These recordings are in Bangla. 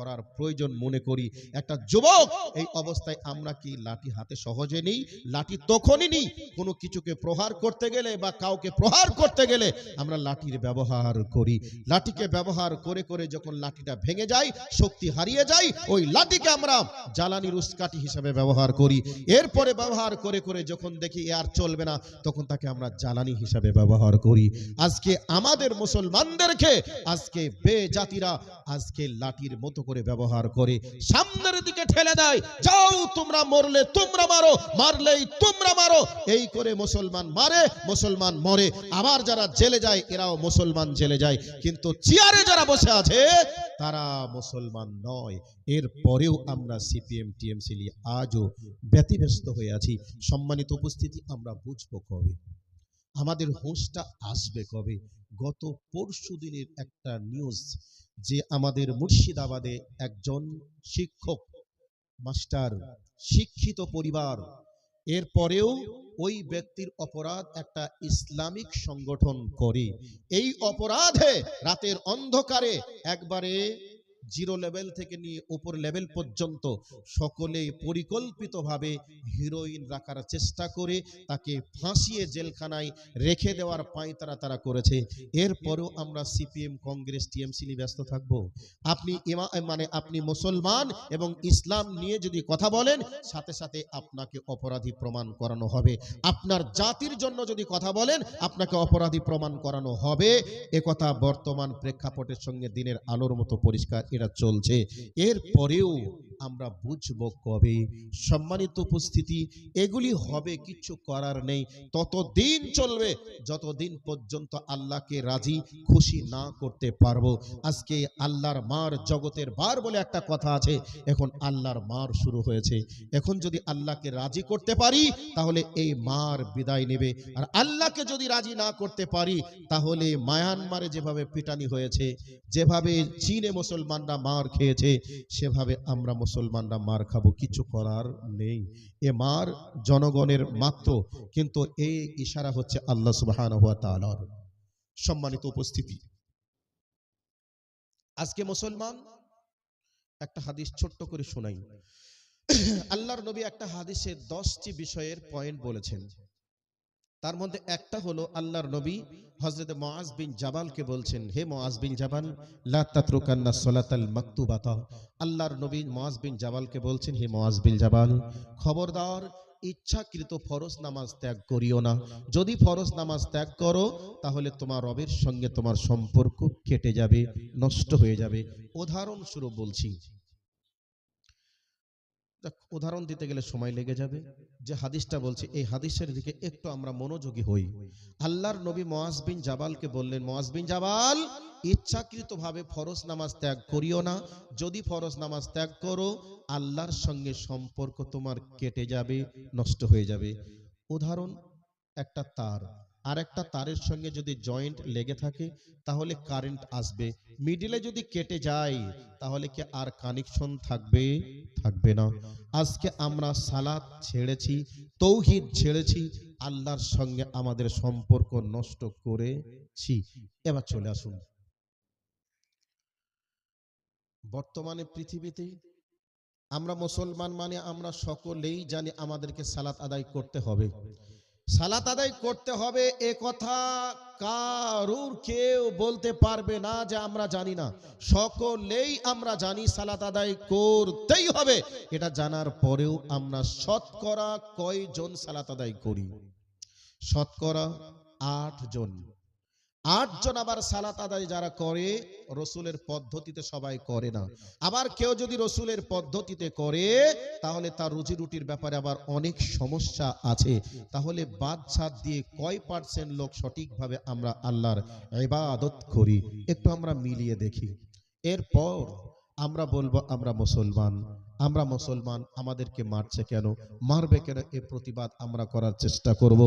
করার প্রয়োজন মনে করি। একটা যুবক এই অবস্থায় আমরা কি লাঠি হাতে সহজে নেই? লাঠি তখনই নিই কোনো কিছুকে প্রহার করতে গেলে বা কাউকে প্রহার করতে গেলে আমরা লাঠির ব্যবহার করি। লাঠিকে ব্যবহার করে করে যখন লাঠিটা ভেঙে যায়, শক্তি হারিয়ে যায়, ওই লাঠিকে আমরা জ্বালানির উস্কাটি হিসেবে ব্যবহার করি। এরপরে ব্যবহার করে করে যখন দেখি আর চলবে না, তখন তাকে আমরা জ্বালানি হিসেবে ব্যবহার করি। আজকে আমাদের মুসলমানদেরকে আজকে বেজাতিরা আজকে লাঠির মতো করে ব্যবহার করে, সামনের দিকে ঠেলে দেয়, যাও তোমরা মরলে তোমরা মারো, মারলেই তোমরা মারো, এই করে মুসলমান মারে, মুসলমান মরে। আবার যারা জেলে যায় এরাও মুসলমান জেলে যায়, কিন্তু চেয়ারে যারা বসে আছে তারা মুসলমান নয়। এর পরেও আমরা সিপিএম টিএমসি আজও ব্যতিব্যস্ত হয়ে আছি। সম্মানিত উপস্থিতি, আমরা বুঝবো কবে, আমাদের হুঁশটা আসবে কবে? গত পরশু দিনের একটা নিউজ যে আমাদের মুর্শিদাবাদে একজন শিক্ষক মাস্টার, শিক্ষিত পরিবার, এরপরেও ওই ব্যক্তির অপরাধ একটা ইসলামিক সংগঠন করে। এই অপরাধে রাতের অন্ধকারে একবারে জিরো লেভেল থেকে নিয়ে উপর লেভেল পর্যন্ত সকলে পরিকল্পিতভাবে হিরোইন রাখার চেষ্টা করে তাকে ফাঁসিয়ে জেলখানায় রেখে দেওয়ার পাঁয়তারা তারা করেছে। এরপরেও আমরা সিপিএম কংগ্রেস টিএমসি নিয়ে ব্যস্ত থাকব? আপনি মুসলমান এবং ইসলাম নিয়ে যদি কথা বলেন, সাথে সাথে আপনাকে অপরাধী প্রমাণ করানো হবে। আপনার জাতির জন্য যদি কথা বলেন, আপনাকে অপরাধী প্রমাণ করানো হবে। একথা বর্তমান প্রেক্ষাপটের সঙ্গে দিনের আলোর মতো পরিষ্কার এটা চলছে। এরপরেও আমরা বুঝবো কবে? সম্মানিত উপস্থিতি, এগুলি হবে, কিছু করার নেই। ততদিন চলবে যতদিন পর্যন্ত আল্লাহকে রাজি খুশি না করতে পারবো। আজকে আল্লাহর মার জগতের বার বলে একটা কথা আছে, এখন আল্লাহর মার শুরু হয়েছে। এখন যদি আল্লাহকে রাজি করতে পারি তাহলে এই মার বিদায় নেবে, আর আল্লাহকে যদি রাজি না করতে পারি তাহলে মায়ানমারে যেভাবে পিটানি হয়েছে, যেভাবে চীনে মুসলমানরা মার খেয়েছে, সেভাবে আমরা মুসলমানরা মার খাবো। কিছু করার নেই। এ মার জনগণের মাত্র, কিন্তু এই ইশারা হচ্ছে আল্লাহ সুবহানাহু ওয়া তাআলার। সম্মানিত উপস্থিতি, আজকে মুসলমান, একটা হাদিস ছোট্ট করে শোনাই। আল্লাহর নবী একটা হাদিসে 10টি বিষয়ের পয়েন্ট বলেছেন। তার মধ্যে একটা হলো আল্লাহর নবী হযরত মুআজ বিন জাবালকে বলছেন, হে মুআজ বিন জাবাল, লা তাতরুকান্না সালাতাল মাকতুবাতা। আল্লাহর নবী মুআজ বিন জাবালকে বলছেন, হে মুআজ বিন জাবাল, খবরদার ইচ্ছাকৃত ফরজ নামাজ ত্যাগ করিও না। যদি ফরজ নামাজ ত্যাগ করো তাহলে তোমার রবের সঙ্গে তোমার সম্পর্ক কেটে যাবে, নষ্ট হয়ে যাবে। উদাহরণস্বরূপ বলছি, উদাহরণ দিতে গেলে সময় লেগে যাবে। যে হাদিসটা বলছি এই হাদিসের দিকে একটু আমরা মনোযোগী হই। আল্লাহর নবী মুআজ বিন জাবালকে বললেন, মুআজ বিন জাবাল, ইচ্ছাকৃতভাবে ফরজ নামাজ ত্যাগ করিও না। যদি ফরজ নামাজ ত্যাগ করো আল্লাহর সঙ্গে সম্পর্ক তোমার কেটে যাবে, নষ্ট হয়ে যাবে। উদাহরণ, একটা তার আর একটা তারের সঙ্গে যদি জয়েন্ট লেগে থাকে তাহলে কারেন্ট আসবে, মিডিলে যদি কেটে যায় তাহলে কি আর কানেকশন থাকবে? থাকবে না। আজকে আমরা সালাত ছেড়েছি, তৌহিদ ছেড়েছি, আল্লাহর সঙ্গে আমাদের সম্পর্ক নষ্ট করেছি। এবার চলে আসুন, বর্তমানে পৃথিবীতে আমরা মুসলমান মানে আমরা সকলেই জানি আমাদেরকে সালাত আদায় করতে হবে। সালাত আদায় করতে হবে এ কথা কারুর কেউ বলতে পারবে না যে আমরা জানি না। সকলেই আমরা জানি সালাত আদায় করতেই হবে। এটা জানার পরেও আমরা শতকরা কয়জন সালাত আদায় করি? শতকরা 8 জন। 8 জন আবার সালাত আদায় যারা করে রসুলের পদ্ধতিতে সবাই করে না। আবার কেউ যদি রসুলের পদ্ধতিতে করে তাহলে তার রুজি রুটির ব্যাপারে আবার অনেক সমস্যা আছে। তাহলে বাদ ছাদ দিয়ে কয় পার্সেন্ট লোক সঠিকভাবে আমরা আল্লাহর ইবাদত করি একটু আমরা মিলিয়ে দেখি। এরপর আমরা বলবো আমরা মুসলমান। আমরা মুসলমান, আমাদেরকে মারছে কেন, মারবে কেন, এ প্রতিবাদ আমরা করার চেষ্টা করব।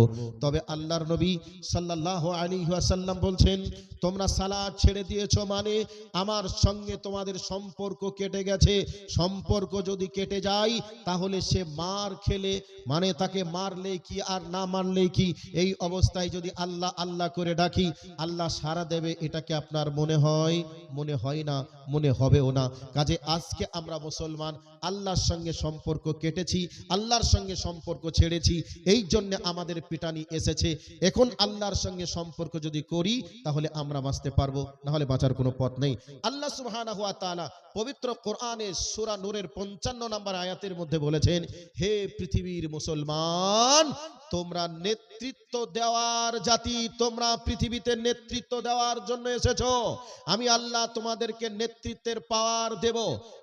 তবে আল্লাহর নবী সাল্লাল্লাহু আলাইহি ওয়াসাল্লাম বলছেন, তোমরা সালাত ছেড়ে দিয়েছো মানে আমার সঙ্গে তোমাদের সম্পর্ক কেটে গেছে। সম্পর্ক যদি কেটে যায় তাহলে সে মার খেলে মানে তাকে মারলে কি আর না মারলে কি, এই অবস্থায় যদি আল্লাহ আল্লাহ করে ডাকি আল্লাহ সাড়া দেবে, এটাকে আপনার মনে হয়? মনে হয় না, মনে হবেও না। কাজে আজকে আমরা মুসলমান আল্লাহর সঙ্গে সম্পর্ক কেটেছি, আল্লাহর সঙ্গে সম্পর্ক ছেড়েছি, এই জন্য আমাদের পিটানি এসেছে। এখন আল্লাহর সঙ্গে সম্পর্ক যদি করি তাহলে আমরা বাঁচতে পারবো, না হলে বাঁচার কোনো পথ নেই। আল্লাহ সুবহানাহু ওয়া তাআলা পবিত্র কোরআনে সূরা নূরের 55 নম্বর আয়াতের মধ্যে বলেছেন, হে পৃথিবীর মুসলমান, তোমরা নেতৃত্ব দেওয়ার জাতি, তোমরা পৃথিবীতে নেতৃত্ব দেওয়ার জন্য এসেছো। আমি আল্লাহ তোমাদেরকে নেতৃত্বের পাওয়ার দেব।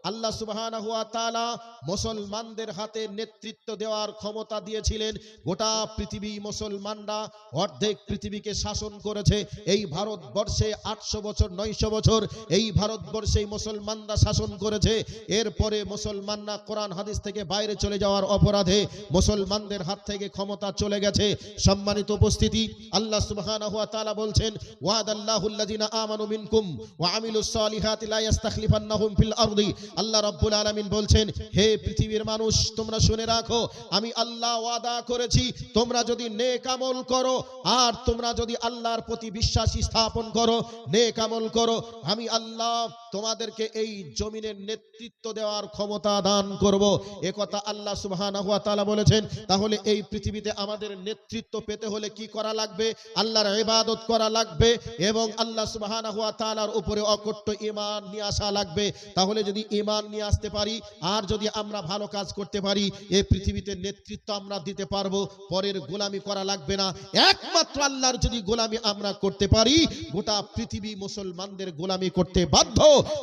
আল্লাহ সুবহানাহু ওয়া তাআলা মুসলমানদের হাতে নেতৃত্ব দেওয়ার ক্ষমতা দিয়েছিলেন। গোটা পৃথিবী মুসলমানরা অর্ধেক পৃথিবীকে শাসন করেছে। এই ভারতবর্ষে 800 বছর 900 বছর এই ভারতবর্ষে মুসলমানরা শাসন করেছে। এরপরে মুসলমানরা কোরআন হাদিস থেকে বাইরে চলে যাওয়ার অপরাধে মুসলমানদের হাত থেকে ক্ষমতা চলে গেছে। সম্মানিত উপস্থিতি, আল্লাহ সুবহানাহু ওয়া তাআলা বলছেন, ওয়াদাল্লাহুল্লাযিনা আমানু মিনকুম ওয়া আমিলুস সালিহাতি লা ইস্তাখলিফান্নাহুম ফিল আরদি। আল্লাহ রাব্বুল আলামিন বলছেন, হে পৃথিবীর মানুষ, তোমরা শুনে রাখো, আমি আল্লাহ ওয়াদা করেছি, তোমরা যদি নেক আমল করো আর তোমরা যদি আল্লাহর প্রতি বিশ্বাস স্থাপন করো, নেক আমল করো, আমি আল্লাহ তোমাদেরকে এই জমিনের নেতৃত্ব দেওয়ার ক্ষমতা দান করব। একথা আল্লাহ সুবহানাহু ওয়া তাআলা বলেছেন। তাহলে এই পৃথিবীতে আমাদের নেতৃত্ব পেতে হলে কি করা লাগবে? আল্লাহর ইবাদত করা লাগবে এবং আল্লাহ সুবহানাহু ওয়া তাআলার উপরে অকট্ট ঈমান নিয়ে আসা লাগবে। তাহলে যদি ঈমান নিয়ে আসতে পারি আর যদি আমরা ভালো কাজ করতে পারি, এই পৃথিবীতে নেতৃত্ব আমরা দিতে পারবো। পরের গোলামি করা লাগবে না। একমাত্র আল্লাহর যদি গোলামি আমরা করতে পারি, গোটা পৃথিবী মুসলমানদের গোলামি করতে বাধ্য।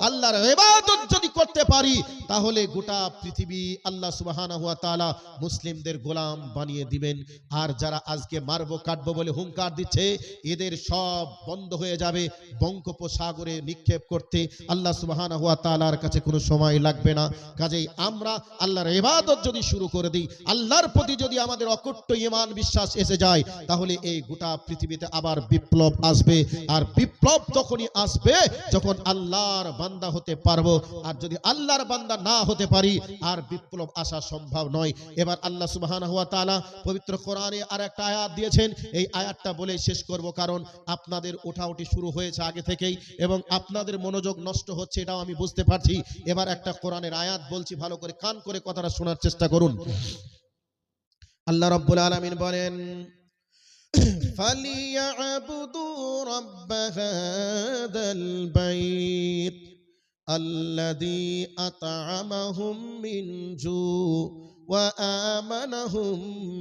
আল্লাহর ইবাদত যদি করতে পারি তাহলে গোটা পৃথিবী আল্লাহ সুবহানাহু ওয়া তাআলা মুসলিমদের গোলাম বানিয়ে দিবেন। আর যারা আজকে মারবো কাটবো বলে হুঙ্কার দিচ্ছে, এদের সব বন্ধ হয়ে যাবে। বঙ্গোপসাগরে নিক্ষেপ করতে আল্লাহ সুবহানাহু ওয়া তাআলার কাছে কোনো সময় লাগবে না। কাজেই আমরা আল্লাহর ইবাদত যদি শুরু করে দিই, আল্লাহর প্রতি যদি আমাদের অকট্ট ঈমান বিশ্বাস এসে যায়, তাহলে এই গোটা পৃথিবীতে আবার বিপ্লব আসবে। আর বিপ্লব তখনই আসবে যখন আল্লাহর বান্দা হতে পারবো। আর যদি আল্লাহর বান্দা না হতে পারি, আর বিপ্লব আসা সম্ভব নয়। এবার আল্লাহ সুবহানাহু ওয়া তাআলা পবিত্র কোরআনে আর একটা আয়াত দিয়েছেন। এই আয়াতটা বলে শেষ করব, কারণ আপনাদের ওঠাউঠি শুরু হয়েছে আগে থেকেই এবং আপনাদের মনোযোগ নষ্ট হচ্ছে, এটাও আমি বুঝতে পারছি। এবার একটা কোরআনের আয়াত বলছি, ভালো করে কান করে কথাটা শোনার চেষ্টা করুন। আল্লাহ রাব্বুল আলামিন বলেন, ফালিয়াবুদু রাব্ব হাযাল বাইত আল্লাযী আত'আমাহুম মিন জু ওয়া আমানাহুম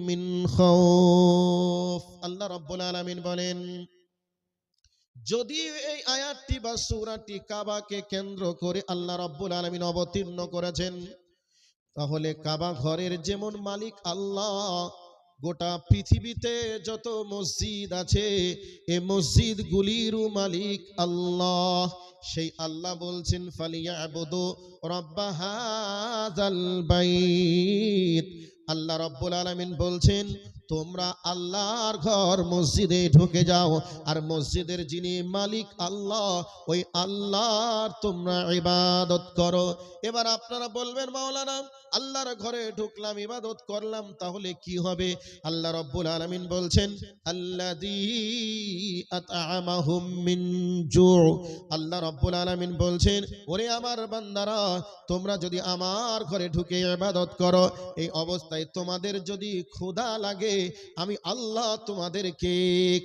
মিন খাউফ। আল্লাহ রাব্বুল আলামিন বলেন, যদি এই আয়াতটি বা সূরাটি কাবাকে কেন্দ্র করে আল্লাহ রাব্বুল আলামিন অবতীর্ণ করেছেন, তাহলে কাবা ঘরের যেমন মালিক আল্লাহ, গোটা পৃথিবীতে যত মসজিদ আছে এই মসজিদগুলিরও মালিক আল্লাহ। সেই আল্লাহ বলছেন, ফালিয়াবুদু রাব্ব হাযাল বাইত। আল্লাহ রাব্বুল আলামিন বলছেন, তোমরা আল্লাহর ঘর মসজিদে ঢুকে যাও, আর মসজিদের যিনি মালিক আল্লাহ, ওই আল্লাহর তোমরা ইবাদত করো। এবার আপনারা বলবেন, মাওলানা আল্লাহর ঘরে ঢুকলাম, ইবাদত করলাম, তাহলে কি হবে? আল্লাহ রাব্বুল আলামিন বলছেন, আল্লাযী আত'আমাহুম মিন জু। আল্লাহ রাব্বুল আলামিন বলছেন, ওরে আমার বান্দারা, তোমরা যদি আমার ঘরে ঢুকে ইবাদত করো, এই অবস্থায় তোমাদের যদি ক্ষুধা লাগে, আমি আল্লাহ তোমাদেরকে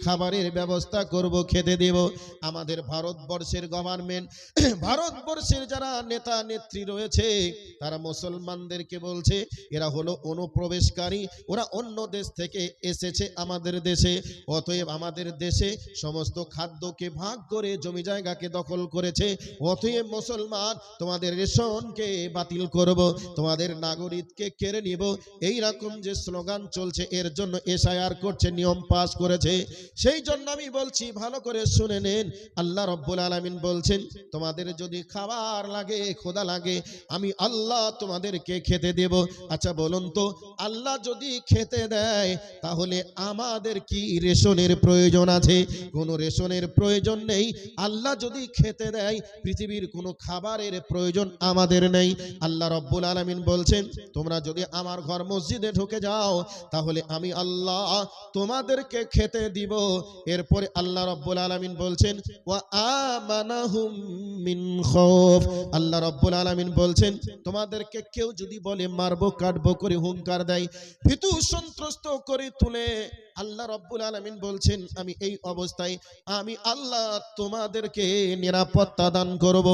খাবারের ব্যবস্থা করব, খেতে দেব। আমাদের ভারতবর্ষের গভর্নমেন্ট, ভারতবর্ষের যারা নেতা নেত্রী রয়েছে, তারা মুসলমানদেরকে বলছে এরা হলো অনুপ্রবেশকারী, ওরা অন্য দেশ থেকে এসেছে আমাদের দেশে, অতএব আমাদের দেশে সমস্ত খাদ্যকে ভাগ করে জমি জায়গাকে দখল করেছে, অতএব মুসলমান তোমাদের রেশনকে বাতিল করব, তোমাদের নাগরিককে কেড়ে নিব। এই রকম যে স্লোগান চলছে, এর জন্য জন্য এসআইআর করছে, নিয়ম পাস করেছে। সেই জন্য আমি বলছি ভালো করে শুনে নেন, আল্লাহ রব্বুল আলামিন বলছেন তোমাদের যদি খাবার লাগে, ক্ষুধা লাগে, আমি আল্লাহ তোমাদেরকে খেতে দেব। আচ্ছা বলুন তো, আল্লাহ যদি খেতে দেয় তাহলে আমাদের কি রেশনের প্রয়োজন আছে? কোনো রেশনের প্রয়োজন নেই। আল্লাহ যদি খেতে দেয়, পৃথিবীর কোনো খাবারের প্রয়োজন আমাদের নেই। আল্লাহ রব্বুল আলামিন বলছেন তোমরা যদি আমার ঘর মসজিদে ঢুকে যাও তাহলে আমি আল্লাহ তোমাদেরকে খেতে দিব। এরপরে আল্লাহ রব্বুল আলামিন বলছেন ওয়া আমানাহুম মিন খাউফ। আল্লাহ রব্বুল আলামিন বলছেন তোমাদেরকে কেউ যদি বলে মারবো কাটবো করে হুঙ্কার দেয়, ভীতু সন্ত্রস্ত করে তুলে, আল্লাহ রব্বুল আলামিন বলছেন আমি এই অবস্থায় আমি আল্লাহ তোমাদেরকে নিরাপত্তা দান করব।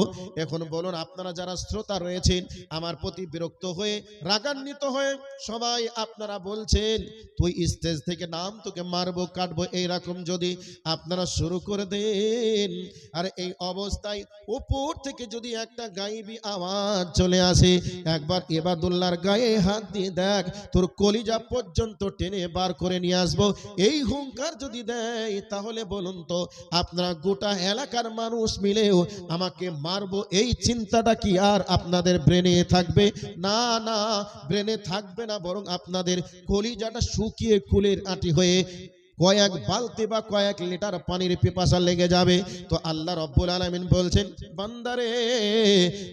এখন বলুন আপনারা যারা শ্রোতা রয়েছেন আমার প্রতি বিরক্ত হয়ে, রাগান্বিত হয়ে সবাই আপনারা বলছেন তুই স্টেজ থেকে নাম, তোকে মারবো কাটবো, এইরকম যদি আপনারা শুরু করে দেন, আর এই অবস্থায় উপর থেকে যদি একটা গায়েবী আওয়াজ চলে আসে, একবার ইবাদুল্লাহর গায়ে হাত দিয়ে দেখ, তোর কলিজা পর্যন্ত টেনে বার করে নিয়ে আসবো, এই হুঙ্কার যদি দেয়, তাহলে বলুন তো আপনারা গোটা এলাকার মানুষ মিলেও আমাকে মারবো এই চিন্তাটা কি আর আপনাদের ব্রেনে থাকবে? না না, ব্রেনে থাকবে না, বরং আপনাদের কলিজাটা শুকিয়ে কুলের আঁটি হয়ে কয়েক বালতি বা কয়েক লিটার পানির পিপাসা লেগে যাবে। তো আল্লাহ রব্বুল আলামিন বলছেন বান্দারে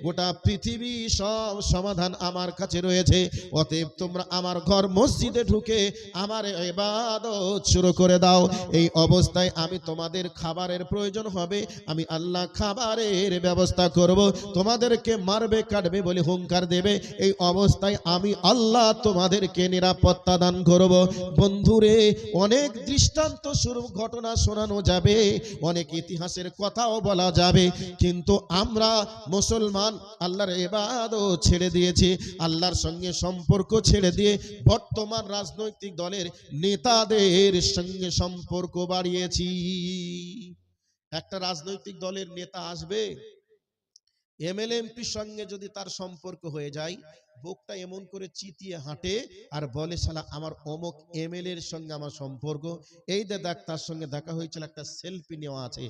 গোটা পৃথিবী সব সমাধান আমার কাছে রয়েছে, অতএব তোমরা আমার ঘর মসজিদে ঢুকে আমার ইবাদত শুরু করে দাও। এই অবস্থায় আমি তোমাদের খাবারের প্রয়োজন হবে, আমি আল্লাহ খাবারের ব্যবস্থা করব, তোমাদেরকে মারবে কাটবে বলে হুঙ্কার দেবে, এই অবস্থায় আমি আল্লাহ তোমাদেরকে নিরাপত্তা দান করব। বন্ধুরে অনেক দৃষ্টান্ত স্বরূপ ঘটনা শোনানো যাবে, অনেক ইতিহাসের কথাও বলা যাবে, কিন্তু আমরা মুসলমান আল্লাহর ইবাদত ছেড়ে দিয়েছি, আল্লাহর সঙ্গে সম্পর্ক ছেড়ে দিয়ে বর্তমান রাজনৈতিক দলের নেতাদের সঙ্গে সম্পর্ক বাড়িয়েছি। একটা রাজনৈতিক দলের নেতা আসবে, এমএলএ এমপির সঙ্গে যদি তার সম্পর্ক হয়ে যায়, বুকটা এমন করে চিতিয়ে হাঁটে আর বলে শালা আমার অমুক এমএলএ এর সঙ্গে আমার সম্পর্ক, এই দেখ তার সঙ্গে দেখা হয়েছিল, একটা সেলফি নেওয়া আছে,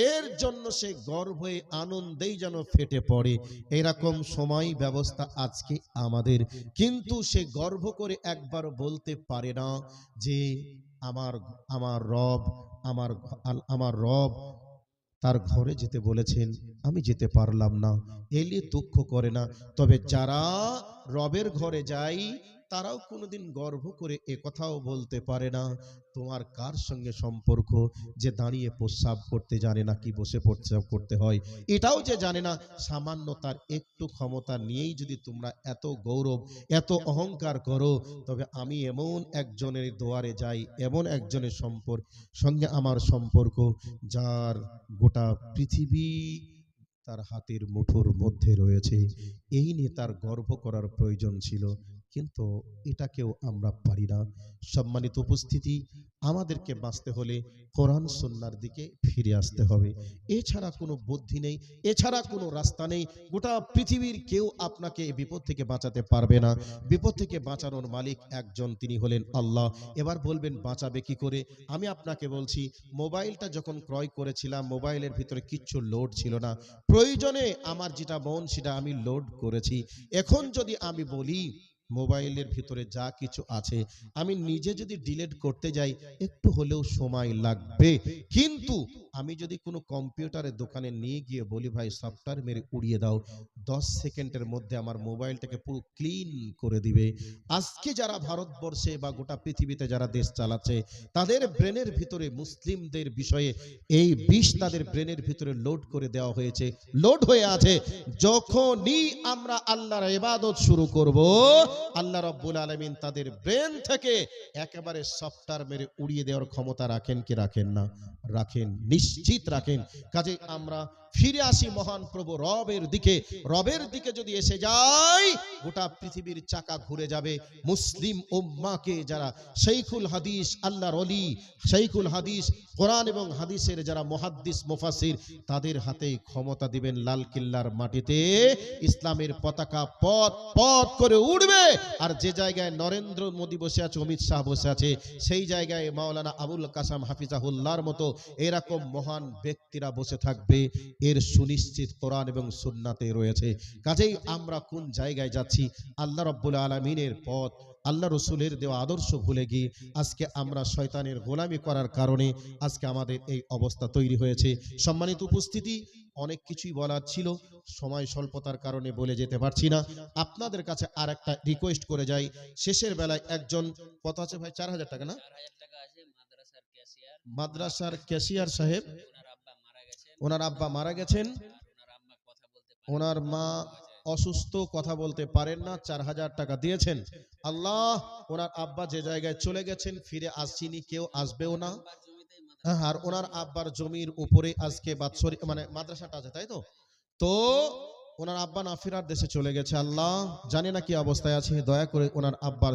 এর জন্য সে গর্বে আনন্দেই যেন ফেটে পড়ে। এরকম সময় ব্যবস্থা আজকে আমাদের, কিন্তু সে গর্ব করে একবার বলতে পারে না যে আমার আমার রব আমার আমার রব তার ঘরে যেতে বলেছেন, আমি যেতে পারলাম না, এলে দুঃখ করে না। তবে যারা রবের ঘরে যায় তারাও কোনোদিন গর্ব করে একথাও বলতে পারে না তোমার কার সঙ্গে সম্পর্ক, যে দাঁড়িয়ে প্রস্রাব করতে জানে না কি বসে প্রস্রাব করতে হয় এটাও যে জানে না, সামান্য তার একটু ক্ষমতা নিয়েই যদি তোমরা এত গৌরব এত অহংকার করো, তবে আমি এমন একজনের দুয়ারে যাই, এমন একজনের সঙ্গে আমার সম্পর্ক যার গোটা পৃথিবী তার হাতের মুঠোর মধ্যে রয়েছে, এই নিয়ে তার গর্ব করার প্রয়োজন ছিল, কিন্তু এটাকেও আমরা পারি না। সম্মানিত উপস্থিতি, আমাদেরকে বাঁচতে হলে কোরআন সুন্নাহর দিকে ফিরে আসতে হবে, এছাড়া কোনো বুদ্ধি নেই, এছাড়া কোনো রাস্তা নেই। গোটা পৃথিবীর কেউ আপনাকে এই বিপদ থেকে বাঁচাতে পারবে না, বিপদ থেকে বাঁচানোর মালিক একজন, তিনি হলেন আল্লাহ। এবার বলবেন বাঁচাবে কি করে? আমি আপনাকে বলছি, মোবাইলটা যখন ক্রয় করেছিলাম মোবাইলের ভিতরে কিচ্ছু লোড ছিল না, প্রয়োজনে আমার যেটা মন সেটা আমি লোড করেছি। এখন যদি আমি বলি মোবাইলের ভিতরে যা কিছু আছে আমি নিজে যদি ডিলিট করতে যাই একটু হলেও সময় লাগবে, কিন্তু আমি যদি কোনো কম্পিউটারের দোকানে নিয়ে গিয়ে বলি ভাই সফটওয়্যার মেরে উড়িয়ে দাও, 10 সেকেন্ডের মধ্যে আমার মোবাইলটাকে পুরো ক্লিন করে দিবে। আজকে যারা ভারতবর্ষে বা গোটা পৃথিবীতে যারা দেশ চালাচ্ছে তাদের ব্রেনের ভিতরে মুসলিমদের বিষয়ে এই বিষ তাদের ব্রেনের ভিতরে লোড করে দেওয়া হয়েছে, লোড হয়ে আছে। যখনই আমরা আল্লাহর ইবাদত শুরু করব, আল্লাহ রাব্বুল আলামিন তাদের ব্রেন থেকে একেবারে সফটওয়্যার মেরে উড়িয়ে দেওয়ার ক্ষমতা রাখেন কি রাখেন না? রাখেন, নিশ্চিত রাখেন। কাজে আমরা ফিরে আসি মহান প্রভু রবের দিকে যদি এসে যাই, গোটা পৃথিবীর চাকা ঘুরে যাবে। মুসলিম উম্মাহকে যারা শাইখুল হাদিস, আল্লাহর ওলি, শাইখুল হাদিস, কোরআন এবং হাদিসের যারা মুহাদ্দিস মুফাসসির, তাদের হাতে ক্ষমতা দিবেন। লাল কিল্লার মাটিতে ইসলামের পতাকা পথ পথ করে উড়বে। আর যে জায়গায় নরেন্দ্র মোদী বসে আছে, অমিত শাহ বসে আছে, সেই জায়গায় মাওলানা আবুল কাসেম হাফিজাহুল্লাহর মতো এরকম মহান ব্যক্তিরা বসে থাকবে। এর সুনিশ্চিত কোরআন এবং সুন্নাতে রয়েছে। কাজেই আমরা কোন জায়গায় যাচ্ছি? আল্লাহ রাব্বুল আলামিনের পথ, আল্লাহ রসুলের দেওয়া আদর্শ ভুলে গিয়ে আজকে আমরা শয়তানের গোলামি করার কারণে আজকে আমাদের এই অবস্থা তৈরি হয়েছে। সম্মানিত উপস্থিতি, অনেক কিছুই বলার ছিল, সময় স্বল্পতার কারণে বলে যেতে পারছি না। আপনাদের কাছে আর একটা রিকোয়েস্ট করে যাই, শেষের বেলায় একজন, কত আছে ভাই? 4,000 টাকা না? মাদ্রাসার ক্যাশিয়ার সাহেব, ওনার আব্বা মারা গেছেন, ওনার মা অসুস্থ, কথা বলতে পারেন না, 4,000 টাকা দিয়েছেন। আল্লাহ, ওনার আব্বা যে জায়গায় চলে গেছেন ফিরে আসছিনি, কেউ আসবেও না। আর ওনার আব্বার জমির উপরে আজকে বাৎসরিক মানে মাদ্রাসাটা আছে, তাই তো? তো ওনার আব্বা না ফেরার দেশে চলে গেছে। আল্লাহ, জানি না কি অবস্থায় আছে, দয়া করে ওনার আব্বার